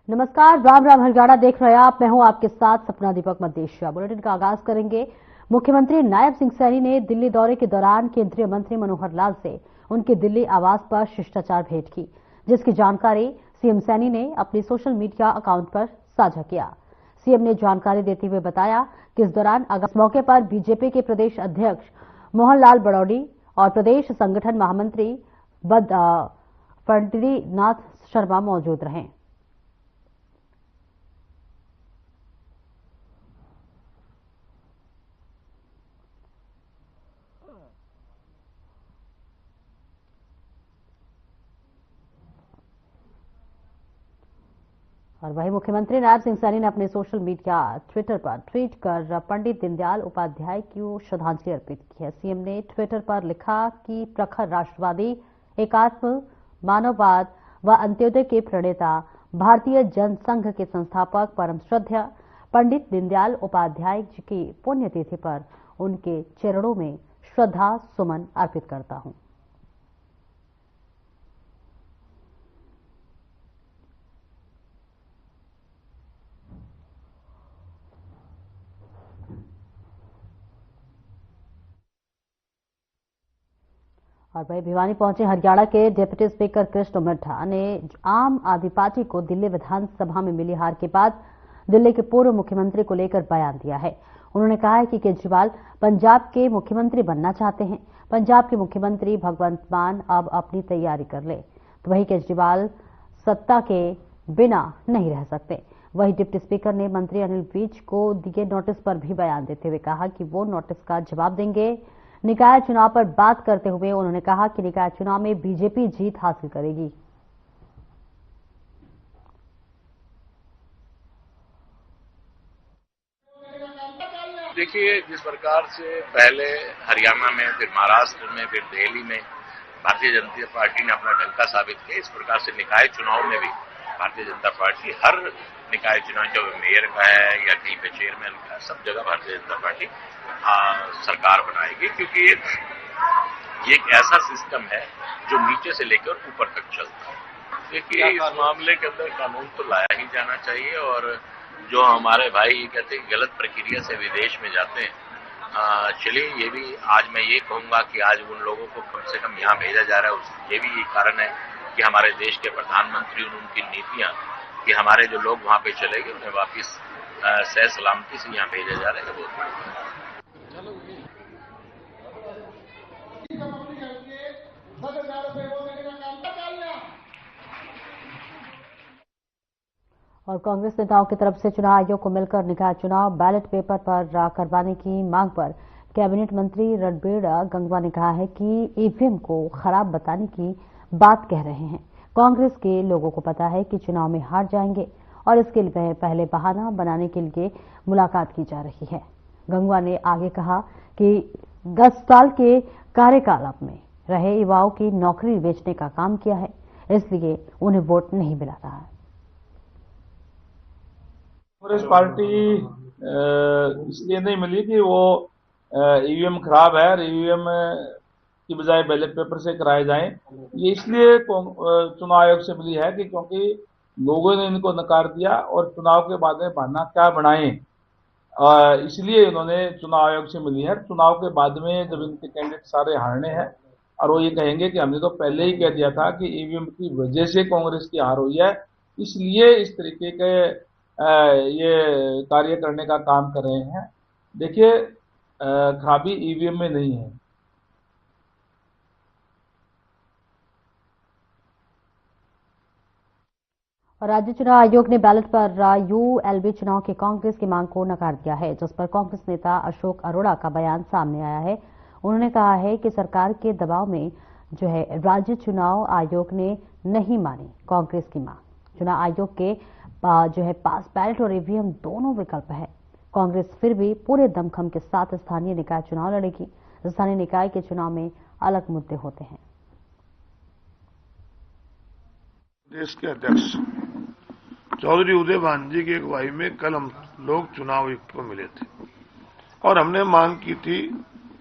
नमस्कार, राम राम हरियाणा देख रहे हैं आप। मैं हूं आपके साथ सपना दीपक मदेशिया। बुलेटिन का आगाज करेंगे। मुख्यमंत्री नायब सिंह सैनी ने दिल्ली दौरे के दौरान केंद्रीय मंत्री मनोहर लाल से उनके दिल्ली आवास पर शिष्टाचार भेंट की, जिसकी जानकारी सीएम सैनी ने अपने सोशल मीडिया अकाउंट पर साझा किया। सीएम ने जानकारी देते हुए बताया कि इस दौरान इस मौके पर बीजेपी के प्रदेश अध्यक्ष मोहन लाल बरौडी और प्रदेश संगठन महामंत्री पंढरीनाथ शर्मा मौजूद रहे। और वहीं मुख्यमंत्री नायब सिंह सैनी ने अपने सोशल मीडिया ट्विटर पर ट्वीट कर पंडित दीनदयाल उपाध्याय को श्रद्धांजलि अर्पित की है। सीएम ने ट्विटर पर लिखा कि प्रखर राष्ट्रवादी, एकात्म, मानववाद व अंत्योदय के प्रणेता, भारतीय जनसंघ के संस्थापक परम श्रद्धेय पंडित दीनदयाल उपाध्याय जी की पुण्यतिथि पर उनके चरणों में श्रद्धा सुमन अर्पित करता हूं। और वही भिवानी पहुंचे हरियाणा के डिप्टी स्पीकर कृष्ण मिड्ढा ने आम आदमी पार्टी को दिल्ली विधानसभा में मिली हार के बाद दिल्ली के पूर्व मुख्यमंत्री को लेकर बयान दिया है। उन्होंने कहा है कि केजरीवाल पंजाब के मुख्यमंत्री बनना चाहते हैं। पंजाब के मुख्यमंत्री भगवंत मान अब अपनी तैयारी कर ले, तो वही केजरीवाल सत्ता के बिना नहीं रह सकते। वही डिप्टी स्पीकर ने मंत्री अनिल विज को दिए नोटिस पर भी बयान देते हुए कहा कि वो नोटिस का जवाब देंगे। निकाय चुनाव पर बात करते हुए उन्होंने कहा कि निकाय चुनाव में बीजेपी जीत हासिल करेगी। देखिए, जिस प्रकार से पहले हरियाणा में, फिर महाराष्ट्र में, फिर दिल्ली में भारतीय जनता पार्टी ने अपना डंका साबित किया, इस प्रकार से निकाय चुनाव में भी भारतीय जनता पार्टी हर निकाय चुनाव, चाहे मेयर का है या कहीं पे चेयरमैन का है, सब जगह भारतीय जनता पार्टी सरकार बनाएगी, क्योंकि ये एक ऐसा सिस्टम है जो नीचे से लेकर ऊपर तक चलता है। देखिए, इस मामले के अंदर कानून तो लाया ही जाना चाहिए, और जो हमारे भाई कहते हैं गलत प्रक्रिया से विदेश में जाते हैं, चलिए ये भी आज मैं ये कहूंगा कि आज उन लोगों को कम से कम यहाँ भेजा जा रहा है। ये भी कारण है कि हमारे देश के प्रधानमंत्री और उनकी नीतियां कि हमारे जो लोग वहां पे चले गए उन्हें वापिस सह सलामती से यहाँ भेजा जा रहा है। बहुत बढ़िया। और कांग्रेस नेताओं की तरफ से चुनाव आयोग को मिलकर निकाय चुनाव बैलेट पेपर पर करवाने की मांग पर कैबिनेट मंत्री रणबीर गंगवा ने कहा है कि ईवीएम को खराब बताने की बात कह रहे हैं। कांग्रेस के लोगों को पता है कि चुनाव में हार जाएंगे और इसके लिए पहले बहाना बनाने के लिए मुलाकात की जा रही है। गंगवा ने आगे कहा कि 10 साल के कार्यकाल में रहे युवाओं की नौकरी बेचने का काम किया है, इसलिए उन्हें वोट नहीं मिला रहा है। कांग्रेस पार्टी इसलिए नहीं मिली कि वो ईवीएम खराब है और ईवीएम की बजाय बैलेट पेपर से कराए जाएं। ये इसलिए चुनाव आयोग से मिली है कि क्योंकि लोगों ने इनको नकार दिया और चुनाव के बाद में बहाना क्या बनाएं, इसलिए इन्होंने चुनाव आयोग से मिली है। चुनाव के बाद में जब इनके कैंडिडेट सारे हारने हैं और वो ये कहेंगे कि हमने तो पहले ही कह दिया था कि ईवीएम की वजह से कांग्रेस की हार हुई है, इसलिए इस तरीके के ये कार्य करने का काम कर रहे हैं। देखिए, खराबी ईवीएम में नहीं है। और राज्य चुनाव आयोग ने बैलेट पर यूएलबी चुनाव के कांग्रेस की मांग को नकार दिया है, जिस पर कांग्रेस नेता अशोक अरोड़ा का बयान सामने आया है। उन्होंने कहा है कि सरकार के दबाव में राज्य चुनाव आयोग ने नहीं मानी कांग्रेस की मांग। चुनाव आयोग के पास बैलेट और ईवीएम दोनों विकल्प है। कांग्रेस फिर भी पूरे दमखम के साथ स्थानीय निकाय चुनाव लड़ेगी। स्थानीय निकाय के चुनाव में अलग मुद्दे होते हैं। देश के अध्यक्ष चौधरी उदय भान जी की अगुवाई में कल हम लोग चुनाव आयुक्त को मिले थे और हमने मांग की थी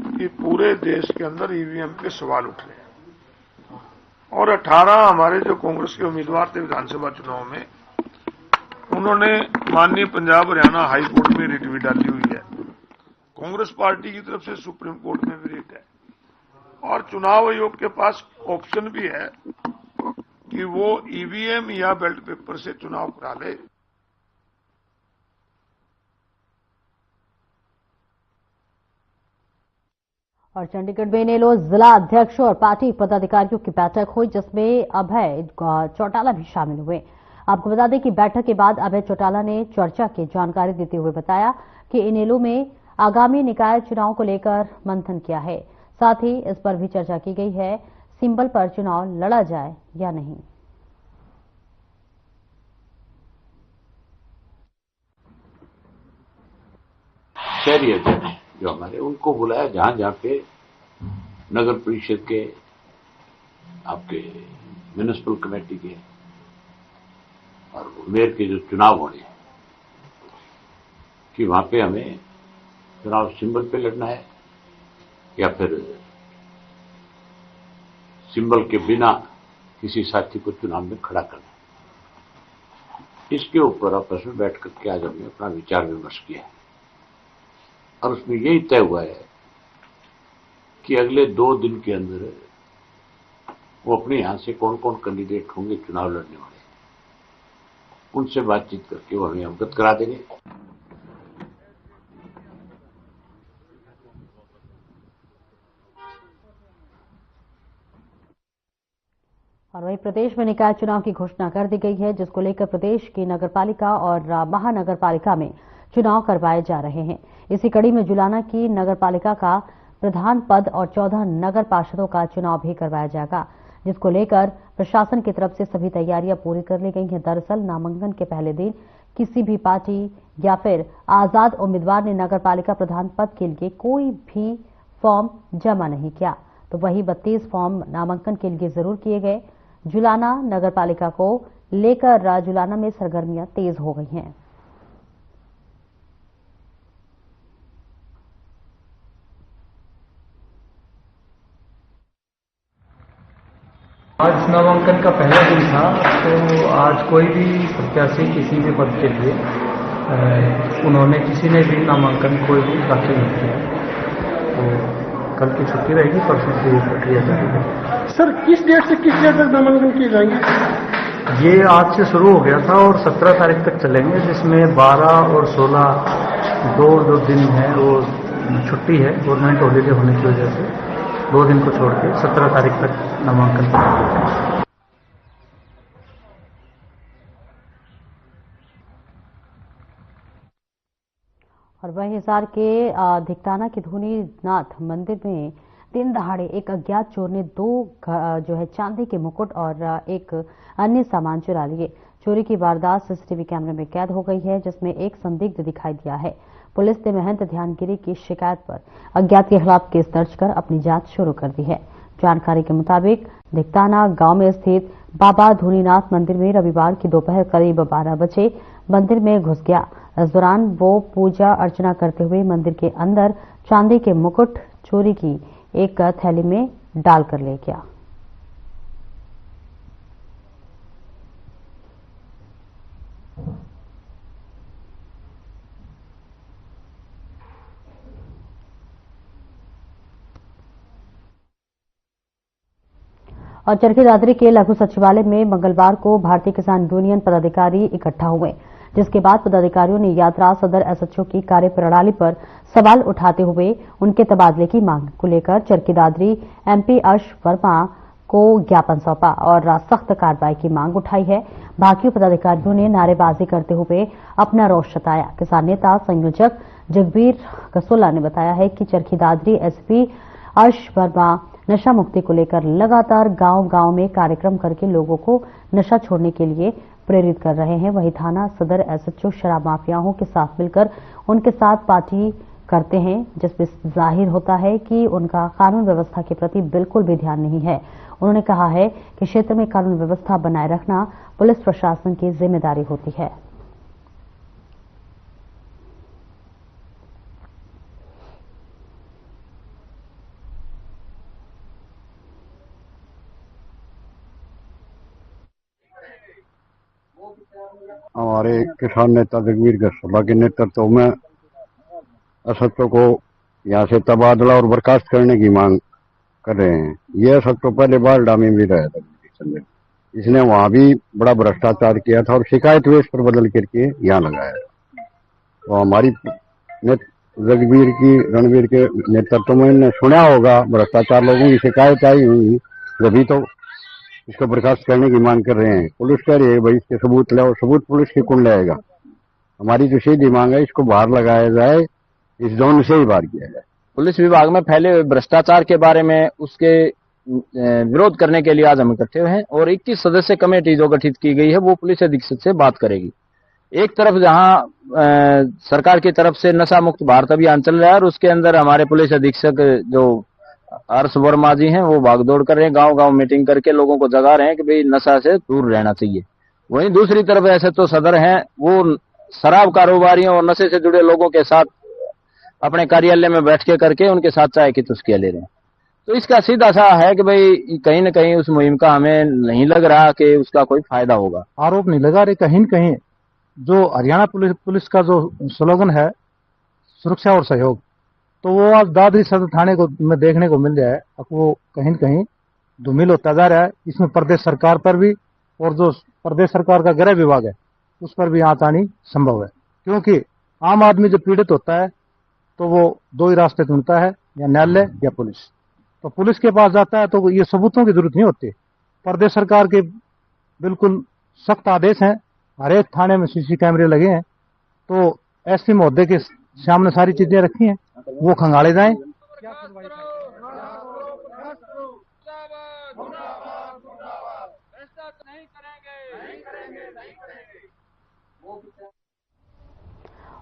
कि पूरे देश के अंदर ईवीएम के सवाल उठ रहे हैं और 18 हमारे जो कांग्रेस के उम्मीदवार थे विधानसभा चुनाव में उन्होंने माननीय पंजाब हरियाणा हाई कोर्ट में रिट भी डाली हुई है, कांग्रेस पार्टी की तरफ से सुप्रीम कोर्ट में भी रिट है, और चुनाव आयोग के पास ऑप्शन भी है कि वो ईवीएम या बैलेट पेपर से चुनाव करा ले। और चंडीगढ़ में इनेलो जिला अध्यक्ष और पार्टी पदाधिकारियों की बैठक हुई, जिसमें अभय चौटाला भी शामिल हुए। आपको बता दें कि बैठक के बाद अभय चौटाला ने चर्चा की जानकारी देते हुए बताया कि इनेलो में आगामी निकाय चुनाव को लेकर मंथन किया है। साथ ही इस पर भी चर्चा की गई है सिंबल पर चुनाव लड़ा जाए या नहीं। शहरी अध्यक्ष जो हमारे, उनको बुलाया जहां जहां पे नगर परिषद के, आपके म्युनिसिपल कमेटी के और मेयर के जो चुनाव होने हैं कि वहां पे हमें चुनाव सिंबल पे लड़ना है या फिर सिंबल के बिना किसी साथी को चुनाव में खड़ा करना है। इसके ऊपर आपस में बैठ करके आज हमने अपना विचार विमर्श किया है और उसमें यही तय हुआ है कि अगले 2 दिन के अंदर वो अपने यहां से कौन कौन कैंडिडेट होंगे चुनाव लड़ने वाले, उनसे बातचीत करके वो हमें अवगत करा देंगे। और वहीं प्रदेश में निकाय चुनाव की घोषणा कर दी गई है, जिसको लेकर प्रदेश की नगरपालिका और महानगरपालिका में चुनाव करवाए जा रहे हैं। इसी कड़ी में जुलाना की नगरपालिका का प्रधान पद और 14 नगर पार्षदों का चुनाव भी करवाया जाएगा, जिसको लेकर प्रशासन की तरफ से सभी तैयारियां पूरी कर ली गई हैं। दरअसल नामांकन के पहले दिन किसी भी पार्टी या फिर आजाद उम्मीदवार ने नगरपालिका प्रधान पद के लिए कोई भी फॉर्म जमा नहीं किया, तो वही 32 फॉर्म नामांकन के लिए जरूर किए गए। जुलाना नगरपालिका को लेकर जुलाना में सरगर्मियां तेज हो गई हैं। आज नामांकन का पहला दिन था, तो आज कोई भी प्रत्याशी किसी भी पद के लिए उन्होंने किसी ने भी नामांकन कोई भी दाखिल नहीं किया। तो कल की छुट्टी रहेगी, परसों से ये प्रक्रिया जारी है। सर, किस डेट से किस डेट तक नामांकन किए जाएंगे? ये आज से शुरू हो गया था और 17 तारीख तक चलेंगे, जिसमें 12 और 16 दो दिन है वो छुट्टी है गवर्नमेंट हॉलीडे होने की वजह से। 2 दिन को छोड़ के 17 तारीख तक नामांकन करेंगे। और वहीं हिसार के धिकताना के धोनीनाथ मंदिर में दिन दहाड़े एक अज्ञात चोर ने 2 चांदी के मुकुट और एक अन्य सामान चुरा लिए। चोरी की वारदात सीसीटीवी कैमरे में कैद हो गई है, जिसमें एक संदिग्ध दिखाई दिया है। पुलिस ने महंत ध्यानगिरी की शिकायत पर अज्ञात के खिलाफ केस दर्ज कर अपनी जांच शुरू कर दी है। जानकारी के मुताबिक धिकताना गांव में स्थित बाबा धोनीनाथ मंदिर में रविवार की दोपहर करीब 12 बजे मंदिर में घुस गया। इस दौरान वो पूजा अर्चना करते हुए मंदिर के अंदर चांदी के मुकुट चोरी की एक थैली में डालकर ले गया। और चरखी दादरी के लघु सचिवालय में मंगलवार को भारतीय किसान यूनियन पदाधिकारी इकट्ठा हुए, जिसके बाद पदाधिकारियों ने यात्रा सदर एसएचओ की कार्यप्रणाली पर सवाल उठाते हुए उनके तबादले की मांग को लेकर चरखी दादरी एमपी अर्श वर्मा को ज्ञापन सौंपा और सख्त कार्रवाई की मांग उठाई है। बाकी पदाधिकारियों ने नारेबाजी करते हुए अपना रोष जताया। किसान नेता संयोजक जगबीर कसोला ने बताया है कि चरखी दादरी एसपी अर्श वर्मा नशा मुक्ति को लेकर लगातार गांव-गांव में कार्यक्रम करके लोगों को नशा छोड़ने के लिए प्रेरित कर रहे हैं। वहीं थाना सदर एसएचओ शराब माफियाओं के साथ मिलकर उनके साथ पार्टी करते हैं, जिसमें जाहिर होता है कि उनका कानून व्यवस्था के प्रति बिल्कुल भी ध्यान नहीं है। उन्होंने कहा है कि क्षेत्र में कानून व्यवस्था बनाए रखना पुलिस प्रशासन की जिम्मेदारी होती है। हमारे किसान नेता जगवीर का सभा के नेतृत्व में असत्य को यहाँ से तबादला और बर्खास्त करने की मांग कर रहे हैं। यह असत्य पहले बालडा में भी रहा था, इसने वहां भी बड़ा भ्रष्टाचार किया था और शिकायत वेश पर बदल करके यहाँ लगाया। तो हमारी जगवीर की रणवीर के नेतृत्व में इन्हें सुना होगा, भ्रष्टाचार लोगों की शिकायत आई हुई, जभी तो इसको बर्खास्त करने की मांग कर रहे हैं। पुलिस कह रही है भाई इसके सबूत लाओ, सबूत पुलिस की कौन लाएगा? हमारी तो सीधी मांग है इसको बाहर लगाया जाए, इस जोन से ही बाहर किया जाए। पुलिस विभाग में फैले हुए भ्रष्टाचार के बारे में उसके विरोध करने के लिए आज हम इकट्ठे हुए हैं और 21 सदस्य कमेटी जो गठित की गई है वो पुलिस अधीक्षक से बात करेगी। एक तरफ जहां सरकार की तरफ से नशा मुक्त भारत अभियान चल रहा है और उसके अंदर हमारे पुलिस अधीक्षक जो हर्ष वर्मा जी हैं वो भागदौड़ कर रहे हैं, गांव-गांव मीटिंग करके लोगों को जगा रहे हैं कि भाई नशा से दूर रहना चाहिए। वहीं दूसरी तरफ ऐसे तो सदर हैं वो शराब कारोबारियों और नशे से जुड़े लोगों के साथ अपने कार्यालय में बैठ के करके उनके साथ चाय की चुस्कियां ले रहे हैं। तो इसका सीधा सा है कि भाई कहीं न कहीं उस मुहिम का हमें नहीं लग रहा कि उसका कोई फायदा होगा। आरोप नहीं लगा रहे, कहीं न कहीं जो हरियाणा पुलिस का जो स्लोगन है सुरक्षा और सहयोग, तो वो आज दादरी सदर थाने को में देखने को मिल रहा है। अब वो कहीं न कहीं धूमिल होता जा रहा है। इसमें प्रदेश सरकार पर भी और जो प्रदेश सरकार का गृह विभाग है उस पर भी आंच आनी संभव है, क्योंकि आम आदमी जो पीड़ित होता है तो वो दो ही रास्ते चुनता है, या न्यायालय या पुलिस। तो पुलिस के पास जाता है तो ये सबूतों की जरूरत नहीं होती। प्रदेश सरकार के बिल्कुल सख्त आदेश हैं, हर एक थाने में सीसी कैमरे लगे हैं, तो एसपी महोदय के सामने सारी चीजें रखी हैं, वो खंगाले जाएं।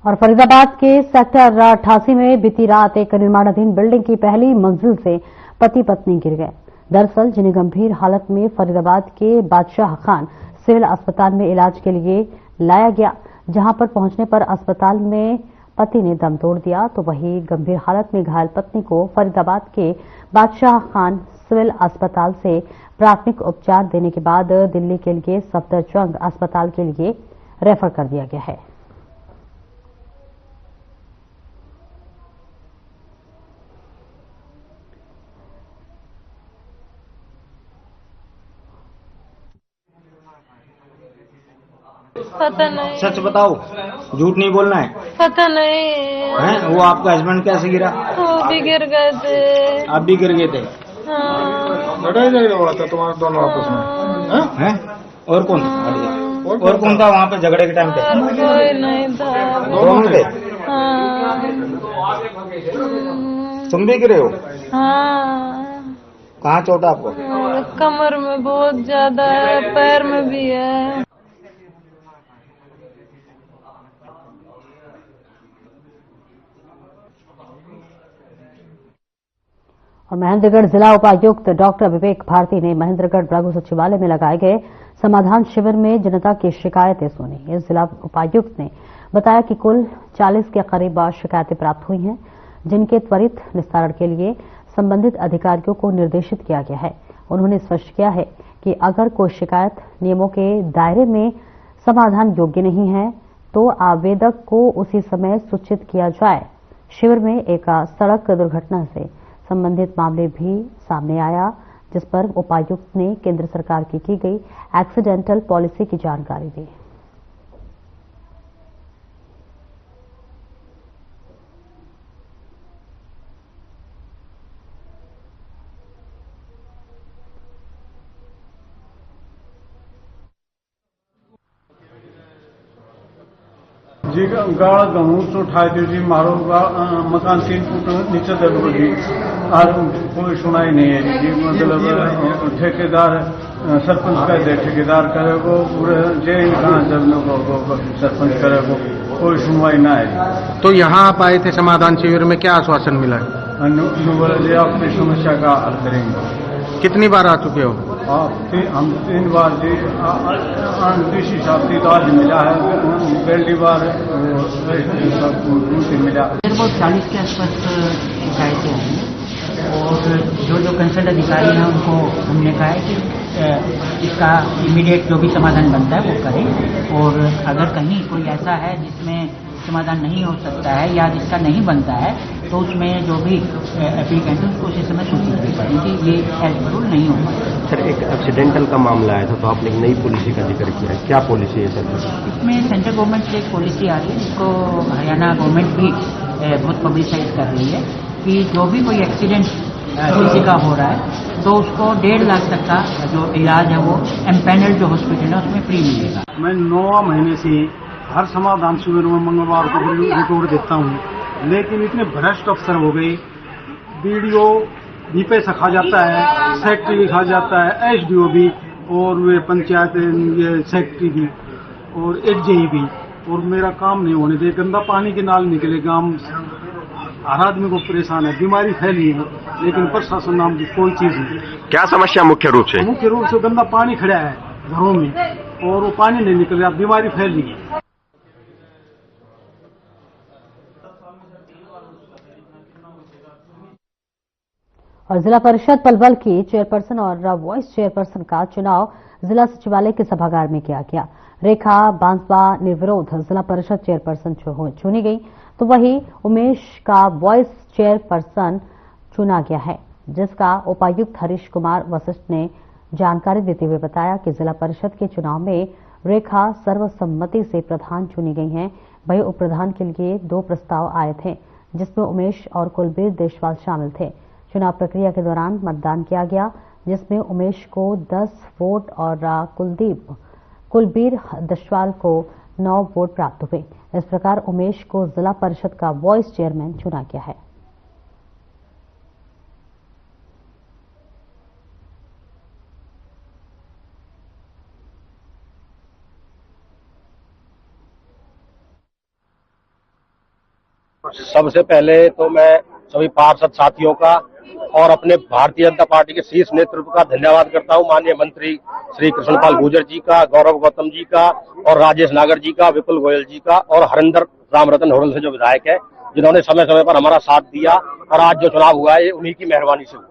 और फरीदाबाद के सेक्टर 88 में बीती रात एक निर्माणाधीन बिल्डिंग की पहली मंजिल से पति पत्नी गिर गए। दरअसल जिन्हें गंभीर हालत में फरीदाबाद के बादशाह खान सिविल अस्पताल में इलाज के लिए लाया गया, जहां पर पहुंचने पर अस्पताल में पति ने दम तोड़ दिया, तो वहीं गंभीर हालत में घायल पत्नी को फरीदाबाद के बादशाह खान सिविल अस्पताल से प्राथमिक उपचार देने के बाद दिल्ली के लिए सफदरजंग अस्पताल के लिए रेफर कर दिया गया है। पता नहीं। सच बताओ, झूठ नहीं बोलना है। पता नहीं है वो आपका हस्बैंड कैसे गिरा? वो भी गिर गए थे। आप भी गिर गए थे? हाँ। लड़ाई झगड़ा हुआ था तुम्हारे दोनों आपस में? हैं? और कौन और कौन था वहाँ पे झगड़े के टाइम पे? कोई नहीं था। दोनों थे? हाँ। तुम भी गिरे हो? हाँ। कहाँ चोट आपको? कमर में बहुत ज्यादा है, पैर में भी है। और महेंद्रगढ़ जिला उपायुक्त डॉक्टर विवेक भारती ने महेंद्रगढ़ लघु सचिवालय में लगाए गए समाधान शिविर में जनता की शिकायतें सुनी। इस जिला उपायुक्त ने बताया कि कुल 40 के करीब शिकायतें प्राप्त हुई हैं, जिनके त्वरित निस्तारण के लिए संबंधित अधिकारियों को निर्देशित किया गया है। उन्होंने स्पष्ट किया है कि अगर कोई शिकायत नियमों के दायरे में समाधान योग्य नहीं है तो आवेदक को उसी समय सूचित किया जाए। शिविर में एक सड़क दुर्घटना से संबंधित मामले भी सामने आया, जिस पर उपायुक्त ने केंद्र सरकार की गई एक्सीडेंटल पॉलिसी की जानकारी दी। जी गाड़ा गहूँ तो उठाए थे जी, मारो मकान 3 फुट नीचे दबो जी, और कोई सुनाई नहीं है जी। मतलब ठेकेदार सरपंच का दे, ठेकेदार करेगो पूरे जे कहाँ जब सरपंच करेगो, कोई सुनवाई ना है। तो यहाँ आप आए थे समाधान शिविर में, क्या आश्वासन मिला? जी आपकी समस्या का हल करेंगे। कितनी बार आ चुके हो? हम 3 बार जी, डीसी साहब की तो आज मिला है, पहली बार मिला। 40 के आसपास शिकायतें आई और जो कंसर्न अधिकारी हैं उनको हमने कहा है कि इसका इमीडिएट जो भी समाधान बनता है वो करें, और अगर कहीं कोई ऐसा है जिसमें समाधान नहीं हो सकता है या जिसका नहीं बनता है तो उसमें जो भी एप्लीकेंट है उसको उसी समय सूचित करें, क्योंकि ये एज रूल नहीं हो पाता। सर, एक एक्सीडेंटल का मामला आया था तो आपने एक नई पॉलिसी का जिक्र किया है, क्या पॉलिसी है सर? इसमें सेंट्रल गवर्नमेंट से एक पॉलिसी आ रही है जिसको हरियाणा गवर्नमेंट भी बहुत पब्लिसाइज कर रही है कि जो भी कोई एक्सीडेंट किसी का हो रहा है तो उसको 1.5 लाख तक का जो इलाज है वो एम्पैनल्ड जो हॉस्पिटल है उसमें फ्री मिलेगा। मैं 9 महीने से हर समाधान शिविर में मंगलवार को रिपोर्ट देता हूँ, लेकिन इतने भ्रष्ट अफसर हो गए, बीडीओ भी पैसा खा जाता है, सेक्रेटरी भी खा जाता है, एसडीओ भी, और वे पंचायत ये सेक्रेटरी भी और एडीजे भी, और मेरा काम नहीं होने दे। गंदा पानी के नाल निकले, गांव हर आदमी को परेशान है, बीमारी फैली है, लेकिन प्रशासन नाम की कोई चीज नहीं। क्या समस्या मुख्य रूप से? मुख्य रूप से गंदा पानी खड़ा है घरों में और वो पानी नहीं निकल रहा, बीमारी फैल रही है। और जिला परिषद पलवल की चेयरपर्सन और वाइस चेयरपर्सन का चुनाव जिला सचिवालय के सभागार में किया गया। रेखा बांसवा निर्विरोध जिला परिषद चेयरपर्सन चुनी गई, तो वहीं उमेश का वाइस चेयरपर्सन चुना गया है, जिसका उपायुक्त हरीश कुमार वशिष्ठ ने जानकारी देते हुए बताया कि जिला परिषद के चुनाव में रेखा सर्वसम्मति से प्रधान चुनी गई हैं। वहीं उप प्रधान के लिए 2 प्रस्ताव आए थे, जिसमें उमेश और कुलबीर देशवाल शामिल थे। चुनाव प्रक्रिया के दौरान मतदान किया गया, जिसमें उमेश को 10 वोट और कुलबीर देशवाल को 9 वोट प्राप्त हुए। इस प्रकार उमेश को जिला परिषद का वाइस चेयरमैन चुना गया है। सबसे पहले तो मैं सभी पार्षद साथियों का और अपने भारतीय जनता पार्टी के शीर्ष नेतृत्व का धन्यवाद करता हूं। माननीय मंत्री श्री कृष्णपाल गुर्जर जी का, गौरव गौतम जी का और राजेश नागर जी का, विपुल गोयल जी का और हरिंदर रामरतन होरल से जो विधायक है, जिन्होंने समय समय पर हमारा साथ दिया, और आज जो चुनाव हुआ है ये उन्हीं की मेहरबानी से हुआ।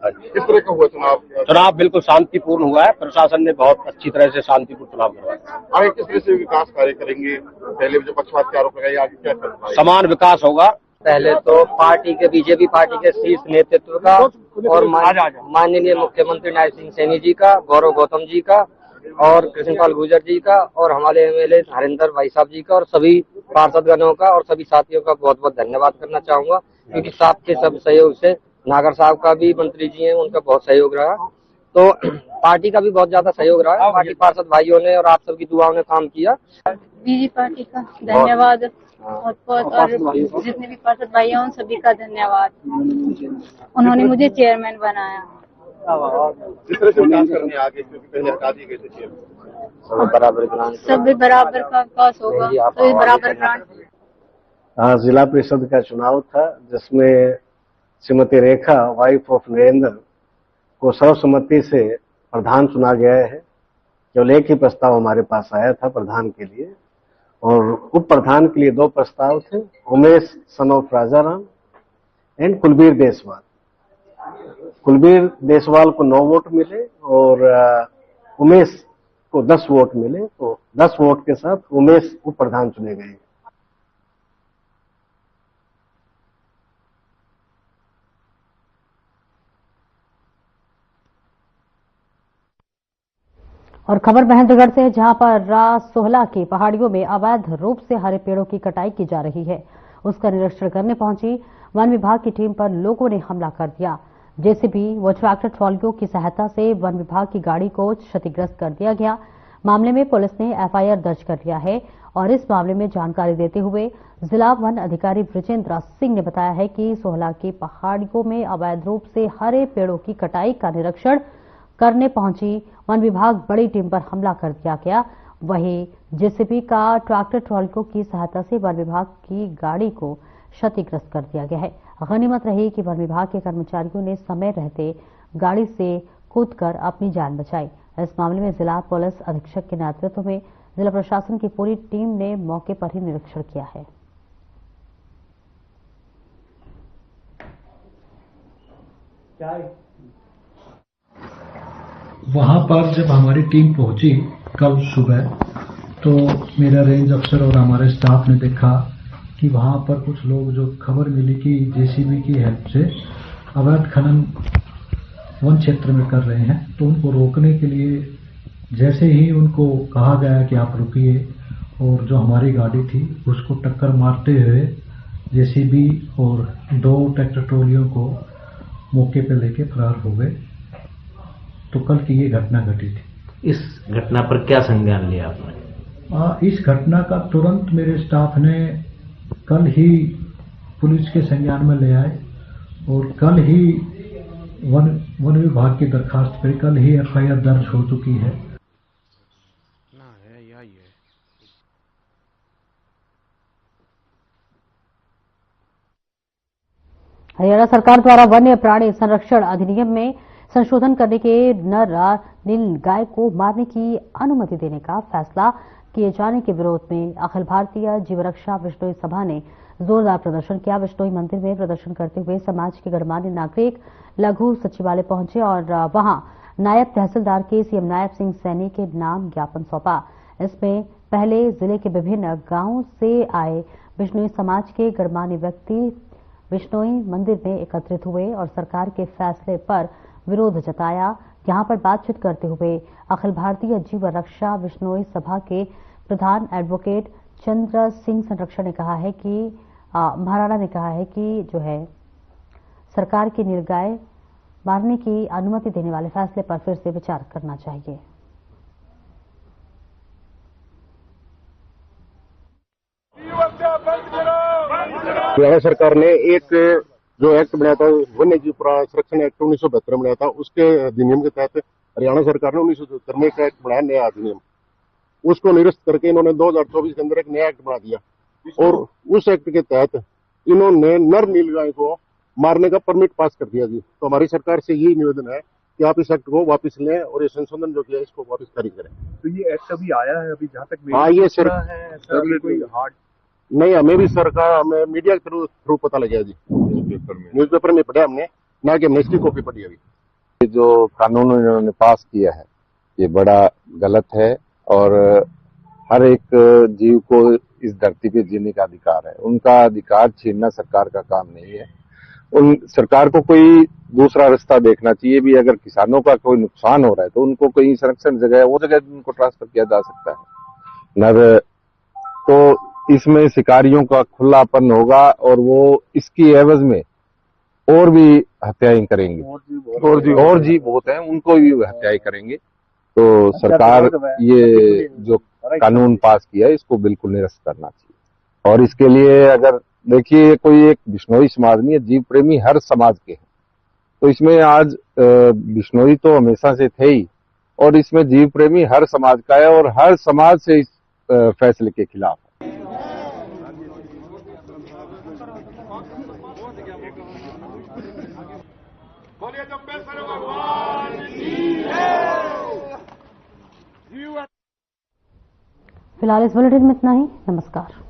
किस तरह का हुआ चुनाव? चुनाव बिल्कुल शांतिपूर्ण हुआ है, प्रशासन ने बहुत अच्छी तरह से शांतिपूर्ण चुनाव करवाया। आगे किस तरह से विकास कार्य करेंगे? पहले जो पक्षपात के आरोप लगाए, आगे क्या करना है? समान विकास होगा। पहले तो पार्टी के बीजेपी पार्टी के शीर्ष नेतृत्व का और माननीय मुख्यमंत्री नायब सिंह सैनी जी का, गौरव गौतम जी का और कृष्णपाल गुर्जर जी का और हमारे एमएलए हरिंदर भाई साहब जी का और सभी पार्षदगणों का और सभी साथियों का बहुत बहुत धन्यवाद करना चाहूंगा, क्योंकि सबके सब सहयोग से, नागर साहब का भी, मंत्री जी हैं, उनका बहुत सहयोग रहा, तो पार्टी का भी बहुत ज्यादा सहयोग रहा। पार्टी पार्षद भाइयों ने और आप सबकी दुआओं ने काम किया। बीजेपी पार्टी का धन्यवाद बहुत, और जितने भी पार्षद भाई हैं उन सभी का धन्यवाद, उन्होंने मुझे चेयरमैन बनाया। जिस तरह से विकास करने आगे, क्योंकि पहले हटा दिए गए थे चेयरमैन, सभी बराबर का विकास होगा, सभी बराबर ग्रांट। जिला परिषद का चुनाव था, जिसमें श्रीमती रेखा वाइफ ऑफ नरेंद्र को सर्वसम्मति से प्रधान चुना गया है। केवल एक ही प्रस्ताव हमारे पास आया था प्रधान के लिए, और उप प्रधान के लिए 2 प्रस्ताव थे, Umesh son of Rajaram and Kulbir Deshwal. Kulbir Deshwal को 9 वोट मिले और उमेश को 10 वोट मिले, तो 10 वोट के साथ उमेश उप प्रधान चुने गए। और खबर महेंद्रगढ़ से, जहां पर सोहला की पहाड़ियों में अवैध रूप से हरे पेड़ों की कटाई की जा रही है, उसका निरीक्षण करने पहुंची वन विभाग की टीम पर लोगों ने हमला कर दिया। जेसीबी व ट्रैक्टर ट्रॉलियों की सहायता से वन विभाग की गाड़ी को क्षतिग्रस्त कर दिया गया। मामले में पुलिस ने एफआईआर दर्ज कर लिया है, और इस मामले में जानकारी देते हुए जिला वन अधिकारी ब्रजेंद्र सिंह ने बताया है कि सोहला की पहाड़ियों में अवैध रूप से हरे पेड़ों की कटाई का निरीक्षण करने पहुंची वन विभाग बड़ी टीम पर हमला कर दिया गया। वहीं जेसीबी का ट्रैक्टर ट्रॉलियों की सहायता से वन विभाग की गाड़ी को क्षतिग्रस्त कर दिया गया है। गनीमत रही कि वन विभाग के कर्मचारियों ने समय रहते गाड़ी से कूदकर अपनी जान बचाई। इस मामले में जिला पुलिस अधीक्षक के नेतृत्व में जिला प्रशासन की पूरी टीम ने मौके पर ही निरीक्षण किया है। वहाँ पर जब हमारी टीम पहुंची कल सुबह, तो मेरा रेंज अफसर और हमारे स्टाफ ने देखा कि वहाँ पर कुछ लोग, जो खबर मिली कि जेसीबी की हेल्प से अवैध खनन वन क्षेत्र में कर रहे हैं, तो उनको रोकने के लिए जैसे ही उनको कहा गया कि आप रुकिए, और जो हमारी गाड़ी थी उसको टक्कर मारते हुए जेसीबी और 2 ट्रैक्टर ट्रॉलियों को मौके पर लेके फरार हो गए। तो कल की ये घटना घटी थी। इस घटना पर क्या संज्ञान लिया आपने? इस घटना का तुरंत मेरे स्टाफ ने कल ही पुलिस के संज्ञान में ले आए और कल ही वन विभाग की दरखास्त पर कल ही एफआईआर दर्ज हो चुकी है। हरियाणा सरकार द्वारा वन्य प्राणी संरक्षण अधिनियम में संशोधन करने के नर नीलगाय को मारने की अनुमति देने का फैसला किए जाने के विरोध में अखिल भारतीय जीवरक्षा विश्नोई सभा ने जोरदार प्रदर्शन किया। विश्नोई मंदिर में प्रदर्शन करते हुए समाज के गणमान्य नागरिक लघु सचिवालय पहुंचे और वहां नायब तहसीलदार के सीएम नायब सिंह सैनी के नाम ज्ञापन सौंपा। इसमें पहले जिले के विभिन्न गांवों से आए बिश्नोई समाज के गणमान्य व्यक्ति बिश्नोई मंदिर में एकत्रित हुए और सरकार के फैसले पर विरोध जताया। यहां पर बातचीत करते हुए अखिल भारतीय जीव रक्षा विश्नोई सभा के प्रधान एडवोकेट चंद्र सिंह संरक्षण ने कहा है कि महाराणा ने कहा है कि जो है सरकार की नीलगाय मारने की अनुमति देने वाले फैसले पर फिर से विचार करना चाहिए। हरियाणा सरकार ने एक जो एक्ट बनाया था, वन्य जीव संरक्षण एक्ट 1972 बनाया था, उसके अधिनियम के तहत हरियाणा सरकार ने 1974 में एक एक्ट बनाया, नया अधिनियम। उसको निरस्त करके इन्होंने 2024 के अंदर एक नया एक्ट बना दिया और उस एक्ट के तहत इन्होंने नर नीलगाय को मारने का परमिट पास कर दिया जी। तो हमारी सरकार से यही निवेदन है कि आप इस एक्ट को वापस लें और ये संशोधन जो किया इसको वापस जारी करें। तो ये एक्ट अभी आया है, अभी जहाँ तक हाँ ये सर कोई हार्ड नहीं, हमें भी सरकार हमें मीडिया के थ्रू पता लग गया जी, न्यूज़पेपर में पढ़ा हमने, ना कि हमने इसकी कॉपी पढ़ी। अभी जो कानून इन्होंने पास किया है ये बड़ा गलत है और हर एक जीव को इस धरती पे जीने का अधिकार है। उनका अधिकार छीनना सरकार का काम नहीं है। उन सरकार को कोई दूसरा रास्ता देखना चाहिए भी। अगर किसानों का कोई नुकसान हो रहा है तो उनको कहीं संरक्षण जगह है, वो जगह उनको ट्रांसफर किया जा सकता है। नर तो इसमें शिकारियों का खुलापन होगा और वो इसकी एवज में और भी हत्याएं करेंगे और जीव बहुत हैं उनको भी हत्याएं करेंगे। तो सरकार ये जो कानून पास किया है इसको बिल्कुल निरस्त करना चाहिए। और इसके लिए अगर देखिए कोई एक बिश्नोई समाज नहीं है, जीव प्रेमी हर समाज के हैं। तो इसमें आज बिश्नोई तो हमेशा से थे ही और इसमें जीव प्रेमी हर समाज का है और हर समाज से इस फैसले के खिलाफ है। फिलहाल इस बुलेटिन में इतना ही। नमस्कार।